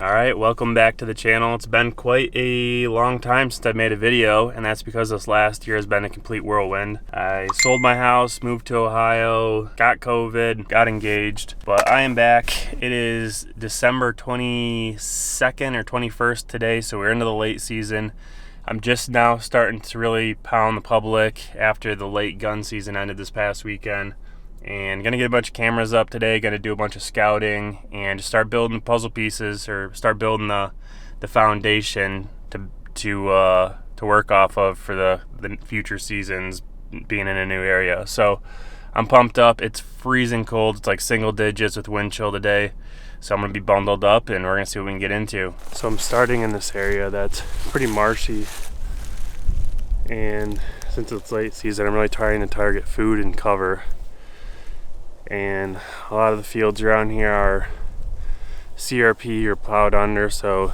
Alright, welcome back to the channel. It's been quite a long time since I made a video, and that's because this last year has been a complete whirlwind. I sold my house, moved to Ohio, got COVID, got engaged, but I am back. It is December 22nd or 21st today, so we're into the late season. I'm just now starting to really pound the public after the late gun season ended this past weekend. And gonna get a bunch of cameras up today, gonna do a bunch of scouting and just start building the puzzle pieces, or start building the foundation to work off of for the future seasons, being in a new area. So I'm pumped up. It's freezing cold. It's like single digits with wind chill today. So I'm gonna be bundled up and we're gonna see what we can get into. So I'm starting in this area that's pretty marshy, and since it's late season, I'm really trying to target food and cover. And a lot of the fields around here are CRP or plowed under, so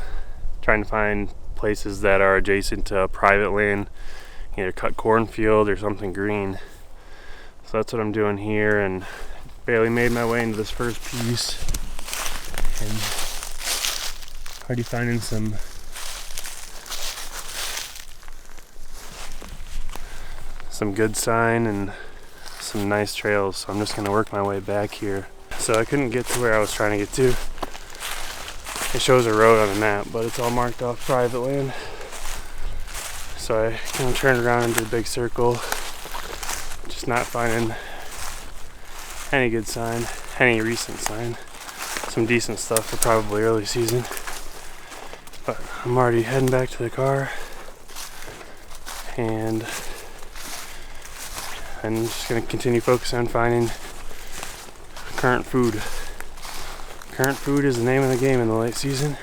trying to find places that are adjacent to private land, either cut cornfield or something green. So that's what I'm doing here, and barely made my way into this first piece, and already finding some good sign and some nice trails. So I'm just gonna work my way back here. So I couldn't get to where I was trying to get to. It shows a road on the map, but it's all marked off private land. So I kind of turned around into a big circle, just not finding any good sign, any recent sign. Some decent stuff for probably early season. But I'm already heading back to the car, and I'm just going to continue focusing on finding current food. Current food is the name of the game in the late season.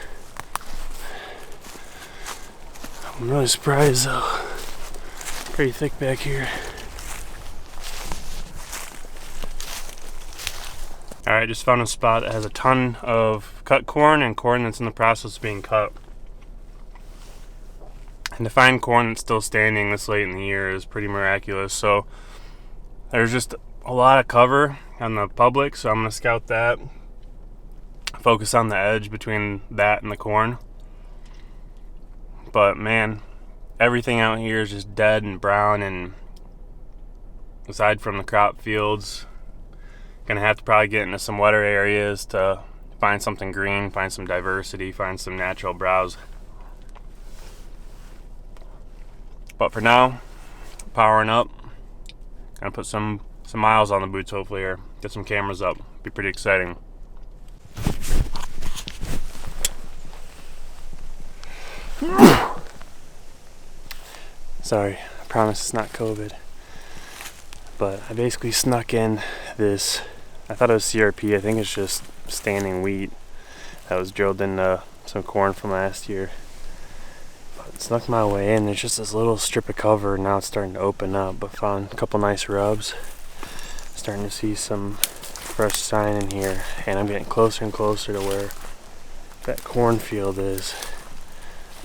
I'm really surprised though. Pretty thick back here. Alright, just found a spot that has a ton of cut corn and corn that's in the process of being cut. And to find corn that's still standing this late in the year is pretty miraculous. So there's just a lot of cover on the public, so I'm going to scout that, focus on the edge between that and the corn. But man, everything out here is just dead and brown, and aside from the crop fields, going to have to probably get into some wetter areas to find something green, find some diversity, find some natural browse. But for now, powering up. Gonna put some miles on the boots hopefully, or get some cameras up. Be pretty exciting. Sorry, I promise it's not COVID. But I basically snuck in this, I thought it was CRP, I think it's just standing wheat that was drilled into some corn from last year. But snuck my way in. There's just this little strip of cover, now it's starting to open up, but found a couple nice rubs. Starting to see some fresh sign in here, and I'm getting closer and closer to where that cornfield is.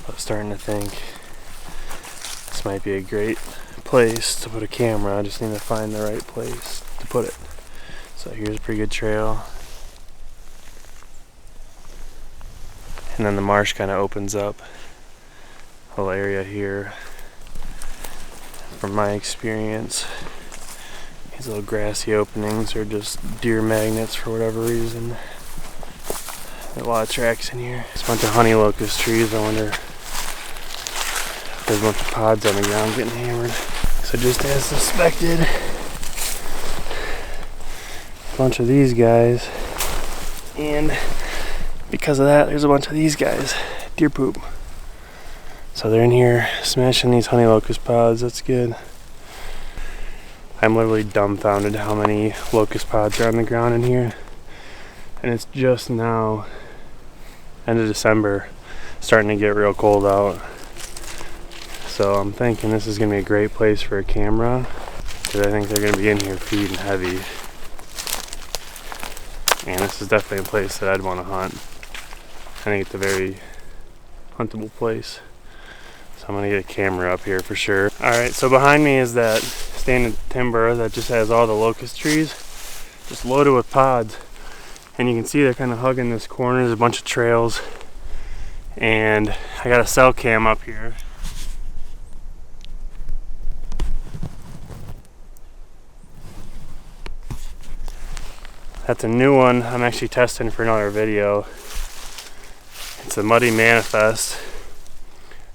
But starting to think this might be a great place to put a camera. I just need to find the right place to put it. So here's a pretty good trail, and then the marsh kind of opens up. Whole area here, from my experience, these little grassy openings are just deer magnets for whatever reason. There's a lot of tracks in here. There's a bunch of honey locust trees. I wonder if there's a bunch of pods on the ground getting hammered. So just as suspected, a bunch of these guys, and because of that, there's a bunch of these guys, deer poop. So they're in here smashing these honey locust pods. That's good. I'm literally dumbfounded how many locust pods are on the ground in here. And it's just now, end of December, starting to get real cold out. So I'm thinking this is going to be a great place for a camera, because I think they're going to be in here feeding heavy. And this is definitely a place that I'd want to hunt. I think it's a very huntable place. So I'm gonna get a camera up here for sure. Alright, so behind me is that standing timber that just has all the locust trees, just loaded with pods. And you can see they're kind of hugging this corner. There's a bunch of trails And I got a cell cam up here. That's a new one I'm actually testing for another video. It's a Muddy Manifest.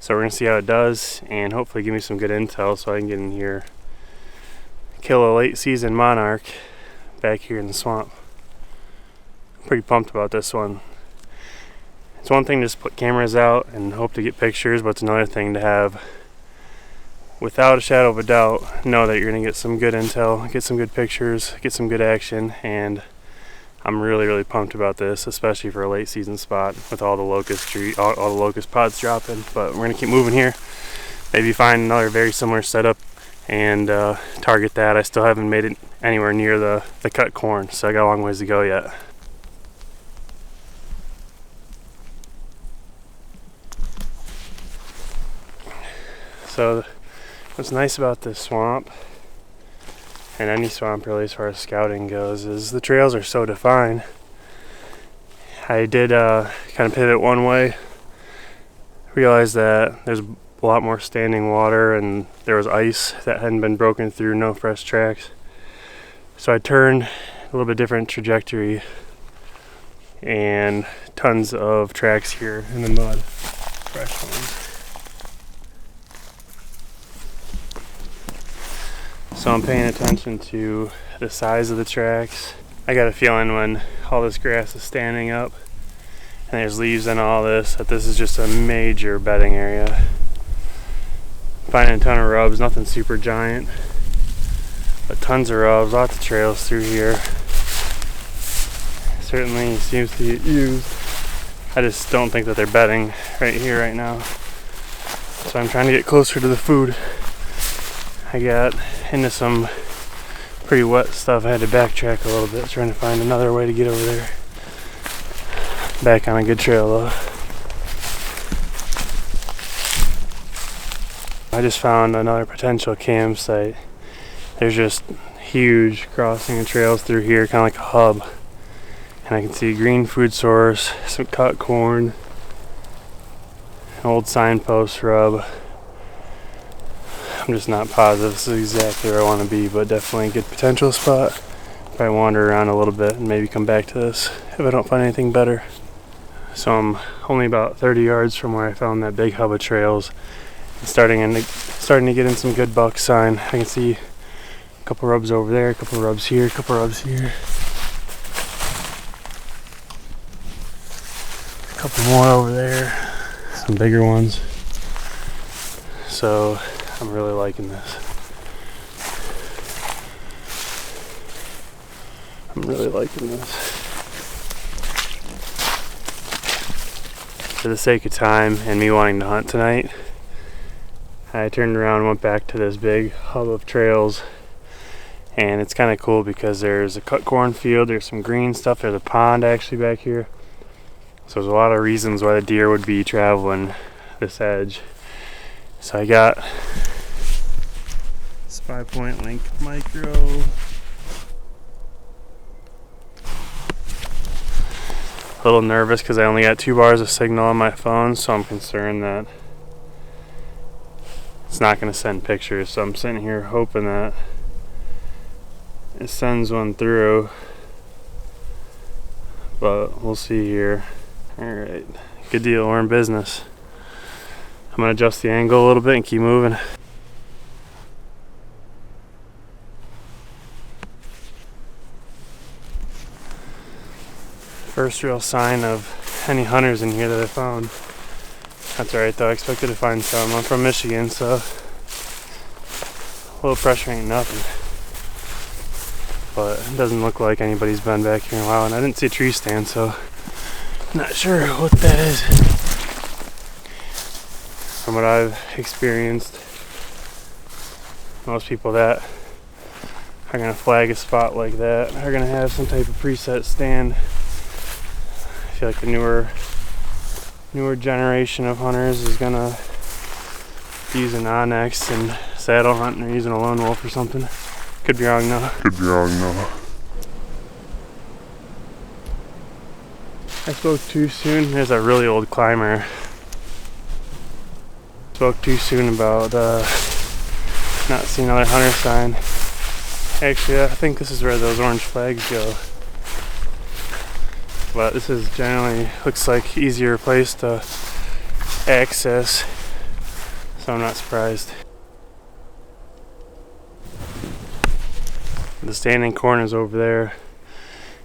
So we're gonna see how it does and hopefully give me some good intel so I can get in here, kill a late season monarch back here in the swamp. I'm pretty pumped about this one. It's one thing to just put cameras out and hope to get pictures, but it's another thing to have, without a shadow of a doubt, know that you're gonna get some good intel, get some good pictures, get some good action, and I'm really pumped about this, especially for a late season spot with all the locust tree, all the locust pods dropping. But we're gonna keep moving here. Maybe find another very similar setup and target that. I still haven't made it anywhere near the cut corn, so I got a long ways to go yet. So what's nice about this swamp, and any swamp really as far as scouting goes, is the trails are so defined. I did kind of pivot one way, realized that there's a lot more standing water and there was ice that hadn't been broken through, no fresh tracks. So I turned a little bit different trajectory and tons of tracks here in the mud, fresh ones. So I'm paying attention to the size of the tracks. I got a feeling when all this grass is standing up and there's leaves and all this, that this is just a major bedding area. Finding a ton of rubs, nothing super giant, but tons of rubs, lots of trails through here. Certainly seems to get used. I just don't think that they're bedding right here right now. So I'm trying to get closer to the food. I got into some pretty wet stuff. I had to backtrack a little bit, trying to find another way to get over there. Back on a good trail though. I just found another potential campsite. There's just huge crossing of trails through here, kind of like a hub. And I can see a green food source, some cut corn, an old signpost rub. I'm just not positive this is exactly where I want to be, but definitely a good potential spot. Probably wander around a little bit and maybe come back to this if I don't find anything better. So I'm only about 30 yards from where I found that big hub of trails. I'm starting to get in some good buck sign. I can see a couple rubs over there, a couple rubs here, a couple rubs here. A couple more over there, some bigger ones. So I'm really liking this. I'm really liking this. For the sake of time and me wanting to hunt tonight, I turned around and went back to this big hub of trails. And it's kind of cool because there's a cut corn field, there's some green stuff, there's a pond actually back here. So there's a lot of reasons why the deer would be traveling this edge. So I got Spy Point Link Micro. A little nervous because I only got 2 bars of signal on my phone, so I'm concerned that it's not going to send pictures. So I'm sitting here hoping that it sends one through, but we'll see here. Alright, good deal, we're in business. I'm going to adjust the angle a little bit and keep moving. First real sign of any hunters in here that I found. That's alright though, I expected to find some. I'm from Michigan, so a little pressure ain't nothing. But it doesn't look like anybody's been back here in a while, and I didn't see a tree stand, so I'm not sure what that is. From what I've experienced, most people that are going to flag a spot like that are going to have some type of preset stand. I feel like the newer generation of hunters is going to be using Onyx and saddle hunting or using a lone wolf or something. Could be wrong though. I spoke too soon. There's a really old climber spoke too soon about not seeing another hunter sign. Actually, I think this is where those orange flags go. But this is generally looks like easier place to access, so I'm not surprised. The standing corn is over there,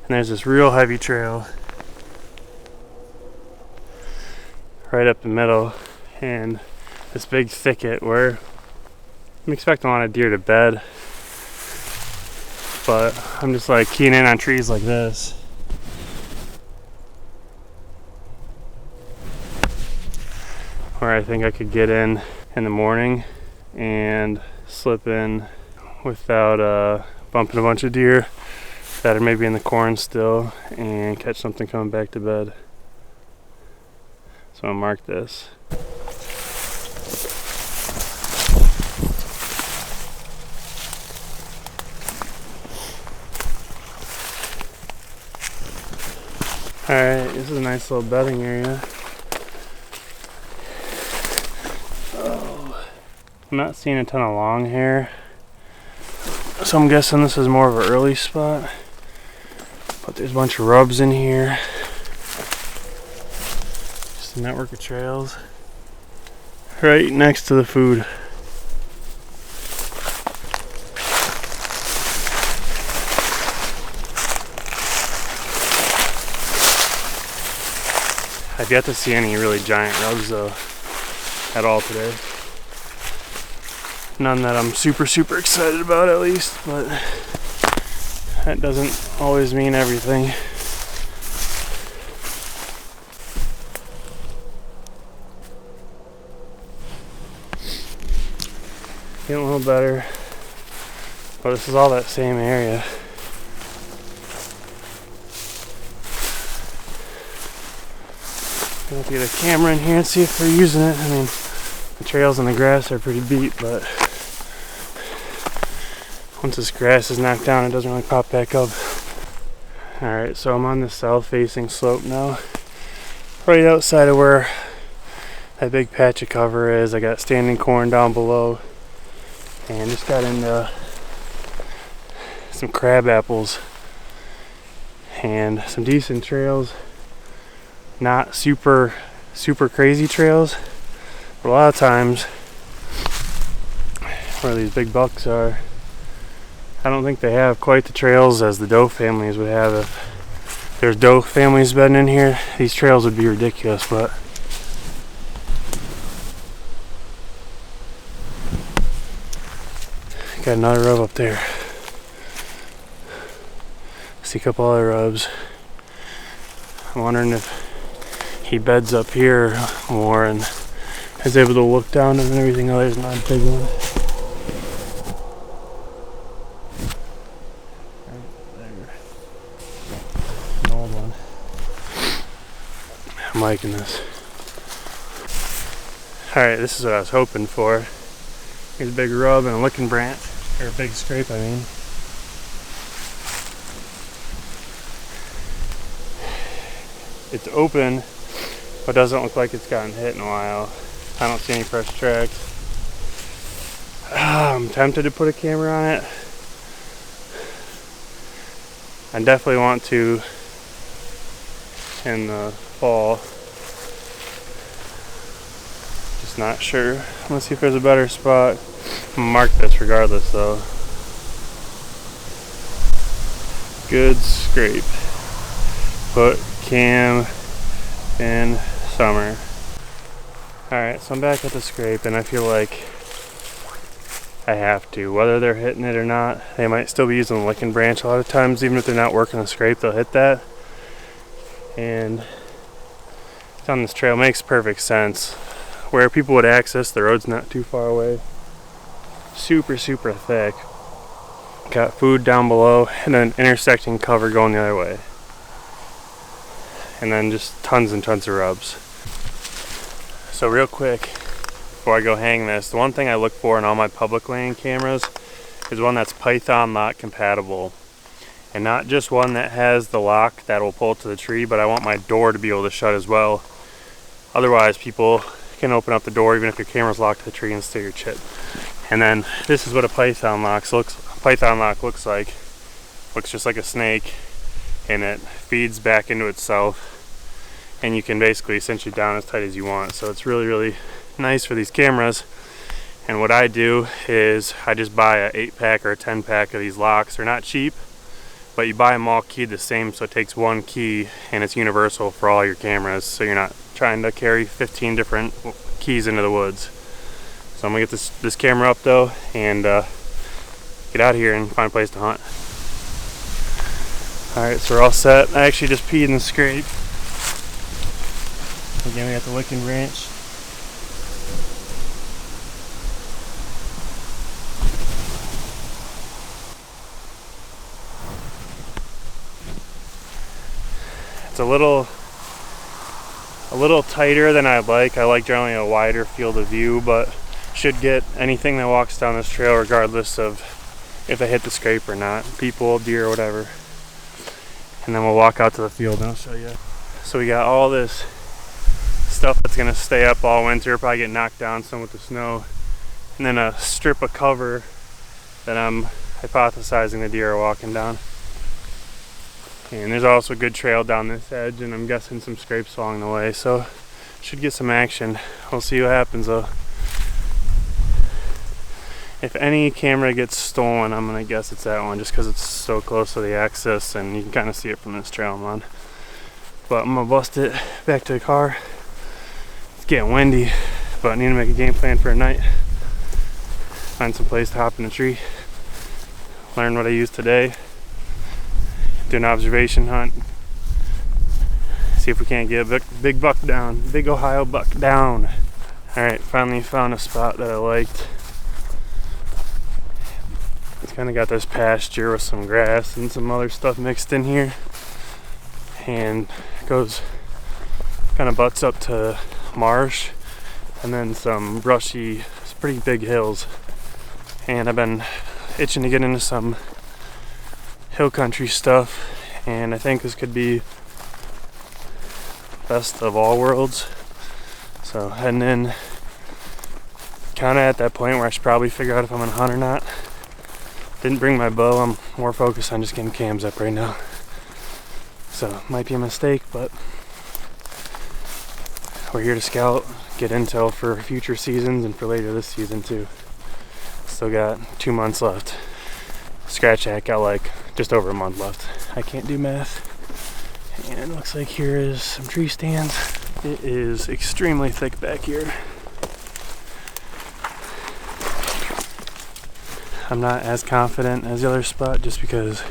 and there's this real heavy trail right up the middle, and this big thicket where I'm expecting a lot of deer to bed, but I'm just like keying in on trees like this. Where I think I could get in the morning and slip in without bumping a bunch of deer that are maybe in the corn still and catch something coming back to bed. So I'll mark this. Alright, this is a nice little bedding area. I'm not seeing a ton of long hair, so I'm guessing this is more of an early spot, but there's a bunch of rubs in here. Just a network of trails right next to the food. I've yet to see any really giant rubs though at all today. None that I'm super excited about, at least, but that doesn't always mean everything. Getting a little better, but this is all that same area. I'm gonna have to get a camera in here and see if they're using it. I mean, the trails and the grass are pretty beat, but once this grass is knocked down, it doesn't really pop back up. Alright, so I'm on the south-facing slope now, right outside of where that big patch of cover is. I got standing corn down below, and just got into some crab apples and some decent trails. Not super crazy trails, but a lot of times where these big bucks are, I don't think they have quite the trails as the doe families would have. If there's doe families bedding in here, these trails would be ridiculous, but got another rub up there. See a couple other rubs. I'm wondering if he beds up here more and is able to look down and everything. Oh, there's not a big one. An old one. I'm liking this. Alright, this is what I was hoping for. Here's a big rub and a licking branch. Or a big scrape, I mean. It's open, but doesn't look like it's gotten hit in a while. I don't see any fresh tracks. I'm tempted to put a camera on it. I definitely want to in the fall. Just not sure. Let's see if there's a better spot. I'm gonna mark this regardless though. Good scrape. Put cam in summer. Alright, so I'm back at the scrape and I feel like I have to. Whether they're hitting it or not, they might still be using the licking branch. A lot of times, even if they're not working the scrape, they'll hit that. And it's on this trail. Makes perfect sense. Where people would access, the road's not too far away. Super thick. Got food down below and then intersecting cover going the other way. And then just tons and tons of rubs. So real quick, before I go hang this, the one thing I look for in all my public land cameras is one that's Python lock compatible. And not just one that has the lock that will pull to the tree, but I want my door to be able to shut as well. Otherwise people can open up the door even if your camera's locked to the tree and steal your chip. And then this is what a python lock looks like. Looks just like a snake, and it feeds back into itself, and you can basically cinch it down as tight as you want. So it's really, really nice for these cameras. And what I do is I just buy a 8-pack or a 10-pack of these locks. They're not cheap, but you buy them all keyed the same, so it takes one key and it's universal for all your cameras, so you're not trying to carry 15 different keys into the woods. So I'm gonna get this camera up though and get out of here and find a place to hunt. Alright, so we're all set. I actually just peed in the scrape. Again, we got the Licking Ranch. It's a little tighter than I'd like. I like generally a wider field of view, but should get anything that walks down this trail regardless of if they hit the scrape or not. People, deer, whatever. And then we'll walk out to the field and I'll show you. So we got all this stuff that's gonna stay up all winter, probably get knocked down some with the snow. And then a strip of cover that I'm hypothesizing the deer are walking down. And there's also a good trail down this edge, and I'm guessing some scrapes along the way, so should get some action. We'll see what happens though. If any camera gets stolen, I'm gonna guess it's that one, just because it's so close to the axis and you can kind of see it from this trail I'm on. But I'm gonna bust it back to the car. It's getting windy, but I need to make a game plan for a night. Find some place to hop in a tree. Learn what I used today. Do an observation hunt. See if we can't get a big buck down. Big Ohio buck down. Alright, finally found a spot that I liked. It's kind of got this pasture with some grass and some other stuff mixed in here. And it goes, kind of butts up to marsh. And then some brushy, pretty big hills. And I've been itching to get into some hill country stuff, and I think this could be best of all worlds. So heading in, kind of at that point where I should probably figure out if I'm gonna hunt or not. Didn't bring my bow. I'm more focused on just getting cams up right now, so might be a mistake, but we're here to scout, get intel for future seasons and for later this season too. Still got 2 months left. Scratch that, got like just over a month left. I can't do math. And it looks like here is some tree stands. It is extremely thick back here. I'm not as confident as the other spot just because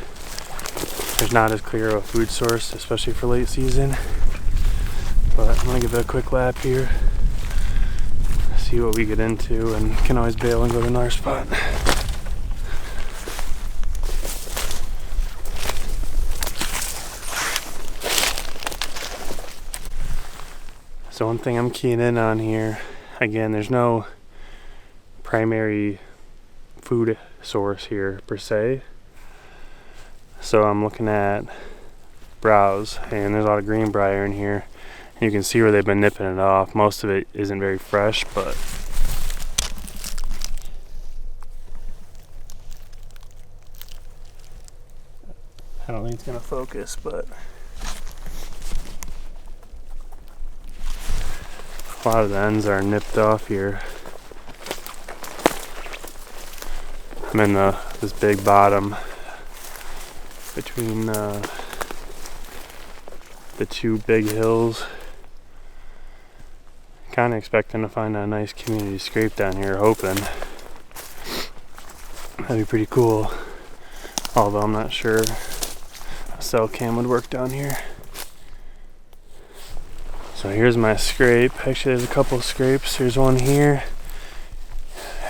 there's not as clear of a food source, especially for late season. But I'm gonna give it a quick lap here, see what we get into, and can always bail and go to another spot. So one thing I'm keying in on here, again, there's no primary food source here per se. So I'm looking at browse, and there's a lot of greenbrier in here. And you can see where they've been nipping it off. Most of it isn't very fresh, but I don't think it's gonna focus, but a lot of the ends are nipped off here. I'm in this big bottom between the two big hills. Kind of expecting to find a nice community scrape down here, hoping. That'd be pretty cool. Although I'm not sure a cell cam would work down here. So here's my scrape. Actually, there's a couple scrapes. There's one here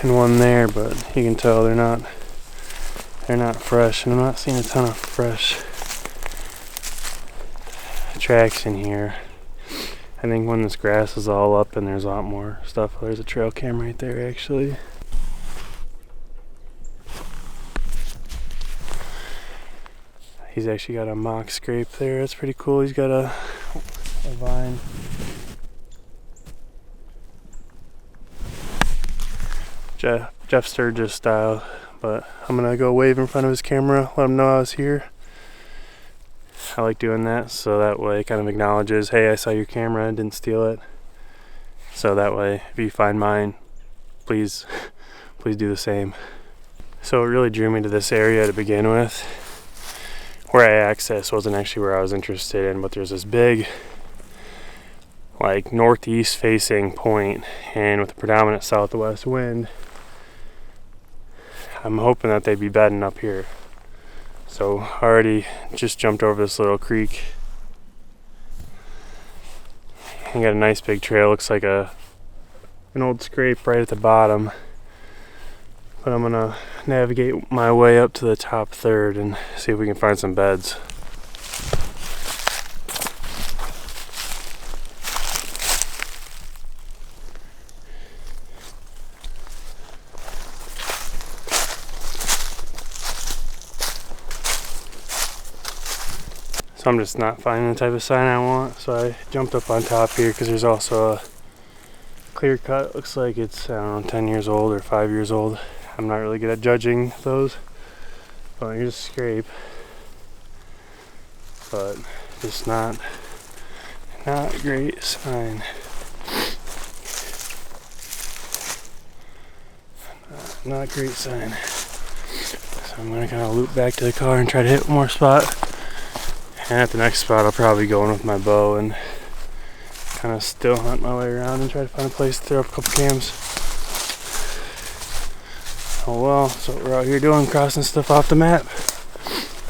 and one there, but you can tell they're not fresh, and I'm not seeing a ton of fresh tracks in here. I think when this grass is all up and there's a lot more stuff. There's a trail cam right there actually. He's actually got a mock scrape there. That's pretty cool. He's got a vine. Jeff Sturgis style. But I'm gonna go wave in front of his camera, let him know I was here. I like doing that, so that way it kind of acknowledges, hey, I saw your camera, I didn't steal it. So that way, if you find mine, please do the same. So it really drew me to this area to begin with. Where I accessed wasn't actually where I was interested in, but there's this big, like, northeast facing point, and with a predominant southwest wind, I'm hoping that they'd be bedding up here. So I already just jumped over this little creek and got a nice big trail. Looks like an old scrape right at the bottom. But I'm gonna navigate my way up to the top third and see if we can find some beds. So I'm just not finding the type of sign I want, so I jumped up on top here because there's also a clear cut. Looks like it's, I don't know, 10 years old or 5 years old. I'm not really good at judging those. But here's a scrape. But just not a great sign. Not a great sign. So I'm gonna kind of loop back to the car and try to hit one more spot. And at the next spot, I'll probably go in with my bow and kind of still hunt my way around and try to find a place to throw up a couple cams. Oh well, that's what we're out here doing, crossing stuff off the map.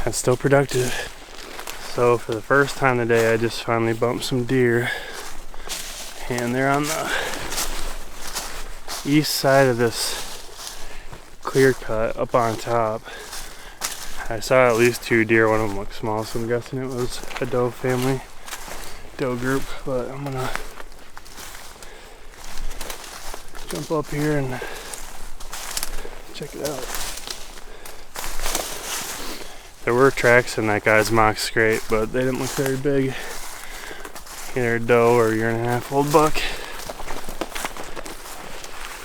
That's still productive. So for the first time today, I just finally bumped some deer. And they're on the east side of this clear cut up on top. I saw at least 2 deer, one of them looked small, so I'm guessing it was a doe family, doe group, but I'm gonna jump up here and check it out. There were tracks in that guy's mock scrape, but they didn't look very big. Either a doe or a 1.5 year old buck.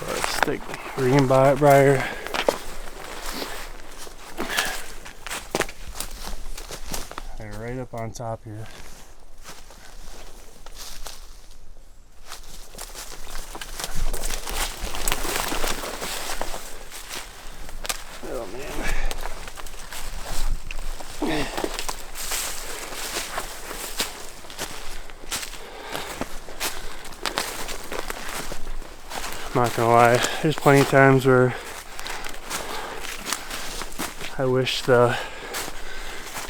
But stick green briar. They're right up on top here. Oh man. I'm not gonna lie, there's plenty of times where I wish the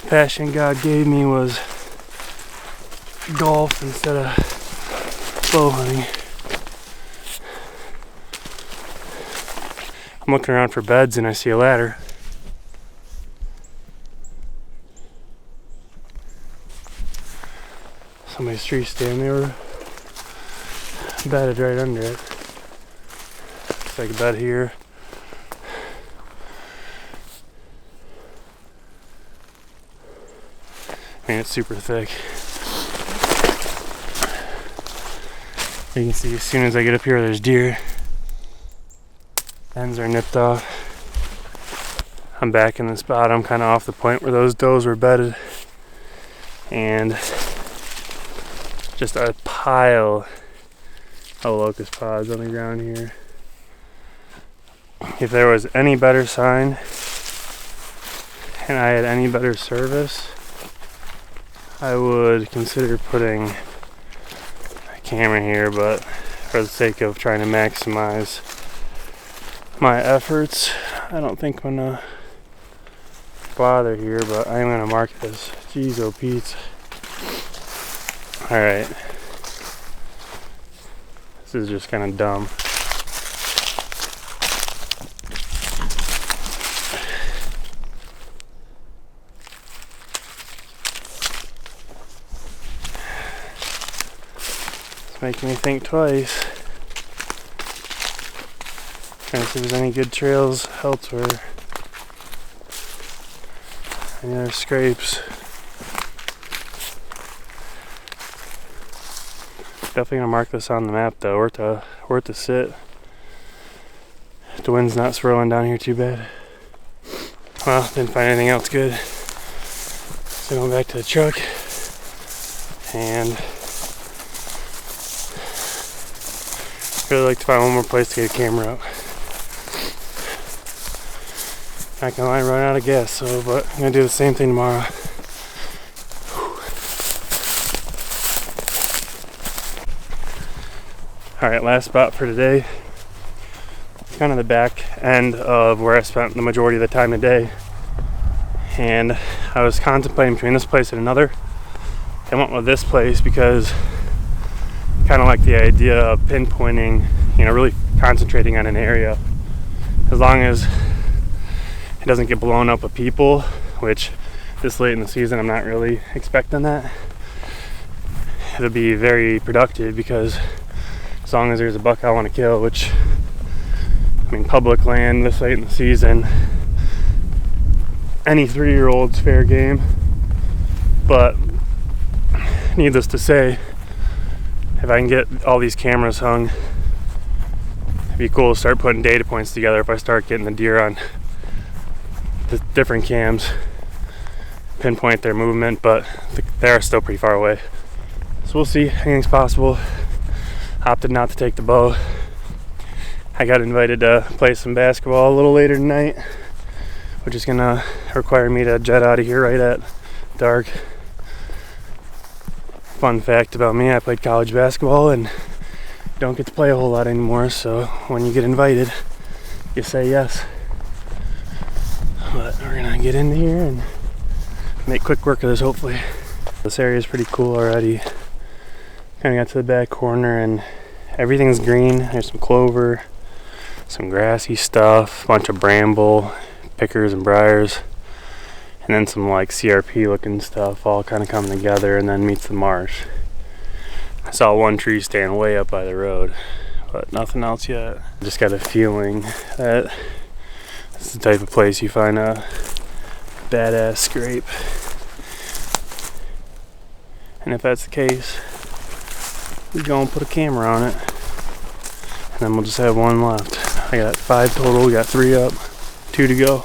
passion God gave me was golf instead of bow hunting. I'm looking around for beds and I see a ladder. Somebody's tree stand, they were bedded right under it. Looks like a bed here. I mean, it's super thick. You can see as soon as I get up here, there's deer. Ends are nipped off. I'm back in the spot. I'm kind of off the point where those does were bedded. And just a pile of locust pods on the ground here. If there was any better sign and I had any better service, I would consider putting a camera here, but for the sake of trying to maximize my efforts, I don't think I'm gonna bother here, but I'm gonna mark this. Jeez, oh Pete. Alright. This is just kind of dumb. It's making me think twice. Trying to see if there's any good trails elsewhere. Any other scrapes. Definitely gonna mark this on the map though, worth to sit. The wind's not swirling down here too bad. Well, didn't find anything else good. So going back to the truck and really like to find one more place to get a camera out. Not gonna lie, run out of gas, so but I'm gonna do the same thing tomorrow. Alright, last spot for today. Kind of the back end of where I spent the majority of the time today. And I was contemplating between this place and another. I went with this place because I kind of like the idea of pinpointing, you know, really concentrating on an area. As long as it doesn't get blown up with people, which this late in the season I'm not really expecting that. It'll be very productive because as long as there's a buck I want to kill, which, I mean, public land this late in the season, any 3-year-old's fair game. But needless to say, if I can get all these cameras hung, it'd be cool to start putting data points together if I start getting the deer on the different cams, pinpoint their movement, but they are still pretty far away. So we'll see, anything's possible. Opted not to take the bow. I got invited to play some basketball a little later tonight, which is gonna require me to jet out of here right at dark. Fun fact about me, I played college basketball and don't get to play a whole lot anymore, so when you get invited, you say yes. But we're gonna get in here and make quick work of this, hopefully. This area is pretty cool already. Kind of got to the back corner and everything's green. There's some clover, some grassy stuff, a bunch of bramble, pickers and briars, and then some like CRP looking stuff all kind of coming together, and then meets the marsh. I saw one tree stand way up by the road, but nothing else yet. Just got a feeling that this is the type of place you find a badass scrape. And if that's the case, we go and put a camera on it, and then we'll just have one left. I got 5 total, we got 3 up, 2 to go.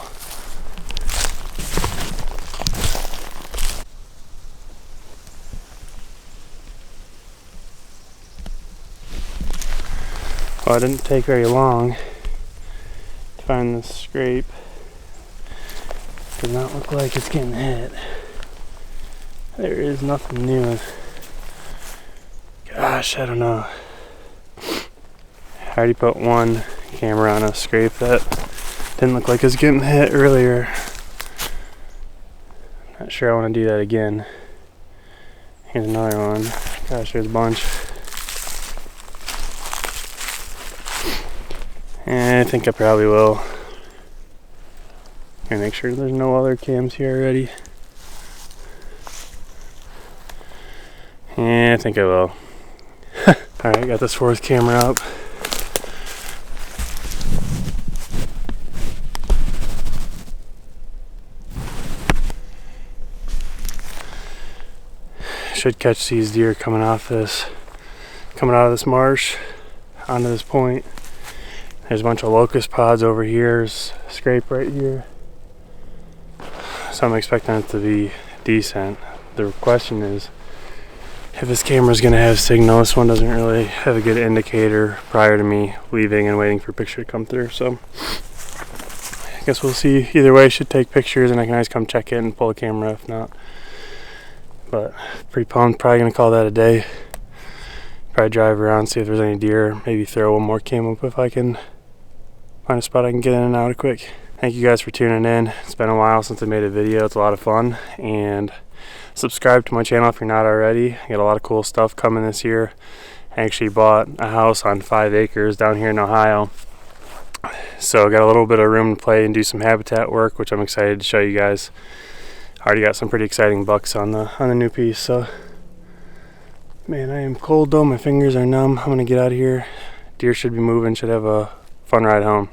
Well, it didn't take very long to find this scrape. Does not look like it's getting hit. There is nothing new. Gosh, I don't know. I already put one camera on a scrape that didn't look like it was getting hit earlier. Not sure I want to do that again. Here's another one. Gosh, there's a bunch. And I think I probably will. Gonna make sure there's no other cams here already. Yeah, I think I will. Alright, got this 4th camera up. Should catch these deer coming out of this marsh onto this point. There's a bunch of locust pods over here. There's a scrape right here. So I'm expecting it to be decent. The question is, if this camera's gonna have signal, this one doesn't really have a good indicator prior to me leaving and waiting for a picture to come through. So I guess we'll see. Either way, I should take pictures and I can always come check in and pull a camera if not. But pretty pumped, probably gonna call that a day. Probably drive around, see if there's any deer, maybe throw one more cam up if I can find a spot I can get in and out quick. Thank you guys for tuning in. It's been a while since I made a video. It's a lot of fun, and subscribe to my channel if you're not already. I got a lot of cool stuff coming this year. I actually bought a house on 5 acres down here in Ohio, so I got a little bit of room to play and do some habitat work, which I'm excited to show you guys. I already got some pretty exciting bucks on the new piece. So man, I am cold though, my fingers are numb. I'm gonna get out of here. Deer should be moving, should have a fun ride home.